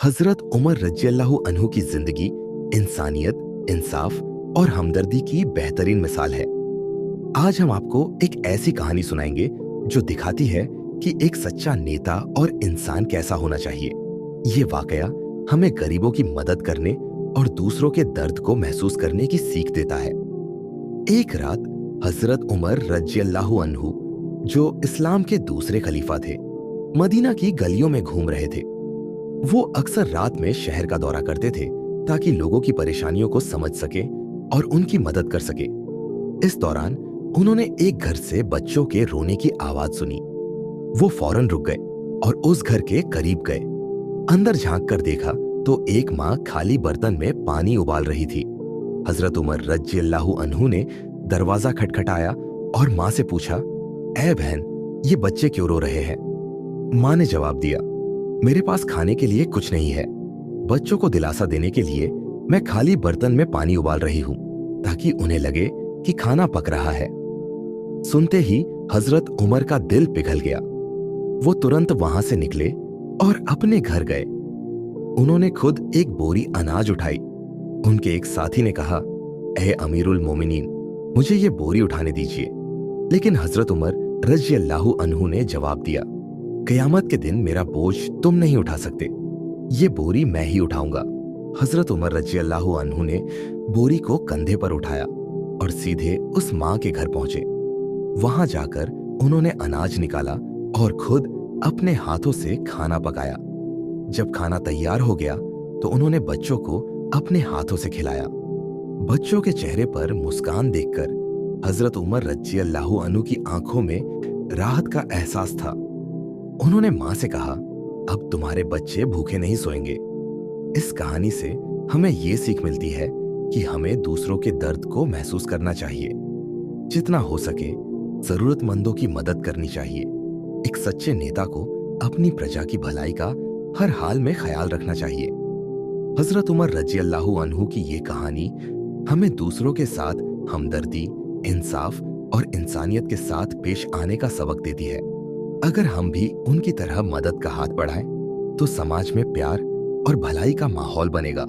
हजरत उमर रज़ियल्लाहु अन्हु की जिंदगी इंसानियत, इंसाफ और हमदर्दी की बेहतरीन मिसाल है। आज हम आपको एक ऐसी कहानी सुनाएंगे जो दिखाती है कि एक सच्चा नेता और इंसान कैसा होना चाहिए। ये वाकया हमें गरीबों की मदद करने और दूसरों के दर्द को महसूस करने की सीख देता है। एक रात हजरत उमर रज़ियल्लाहु अन्हु, जो इस्लाम के दूसरे खलीफा थे, मदीना की गलियों में घूम रहे थे। वो अक्सर रात में शहर का दौरा करते थे ताकि लोगों की परेशानियों को समझ सके और उनकी मदद कर सके। इस दौरान उन्होंने एक घर से बच्चों के रोने की आवाज सुनी। वो फौरन रुक गए और उस घर के करीब गए। अंदर झांक कर देखा तो एक माँ खाली बर्तन में पानी उबाल रही थी। हजरत उमर रज़ियल्लाहु अन्हु ने दरवाजा खटखटाया और माँ से पूछा, ऐ बहन, ये बच्चे क्यों रो रहे हैं? माँ ने जवाब दिया, मेरे पास खाने के लिए कुछ नहीं है। बच्चों को दिलासा देने के लिए मैं खाली बर्तन में पानी उबाल रही हूं ताकि उन्हें लगे कि खाना पक रहा है। सुनते ही हजरत उमर का दिल पिघल गया। वो तुरंत वहां से निकले और अपने घर गए। उन्होंने खुद एक बोरी अनाज उठाई। उनके एक साथी ने कहा, ए अमीरुल मोमिनीन, मुझे ये बोरी उठाने दीजिए। लेकिन हजरत उमर रज़ियल्लाहु अन्हु ने जवाब दिया, क़यामत के दिन मेरा बोझ तुम नहीं उठा सकते, ये बोरी मैं ही उठाऊंगा। हजरत उमर रज़ियल्लाहु अन्हु ने बोरी को कंधे पर उठाया और सीधे उस माँ के घर पहुंचे। वहां जाकर उन्होंने अनाज निकाला और खुद अपने हाथों से खाना पकाया। जब खाना तैयार हो गया तो उन्होंने बच्चों को अपने हाथों से खिलाया। बच्चों के चेहरे पर मुस्कान देखकर हजरत उमर रज़ियल्लाहु अन्हु की आंखों में राहत का एहसास था। उन्होंने मां से कहा, अब तुम्हारे बच्चे भूखे नहीं सोएंगे। इस कहानी से हमें ये सीख मिलती है कि हमें दूसरों के दर्द को महसूस करना चाहिए। जितना हो सके जरूरतमंदों की मदद करनी चाहिए। एक सच्चे नेता को अपनी प्रजा की भलाई का हर हाल में ख्याल रखना चाहिए। हजरत उमर रज़ियल्लाहु अन्हु की ये कहानी हमें दूसरों के साथ हमदर्दी, इंसाफ और इंसानियत के साथ पेश आने का सबक देती है। अगर हम भी उनकी तरह मदद का हाथ बढ़ाएं तो समाज में प्यार और भलाई का माहौल बनेगा।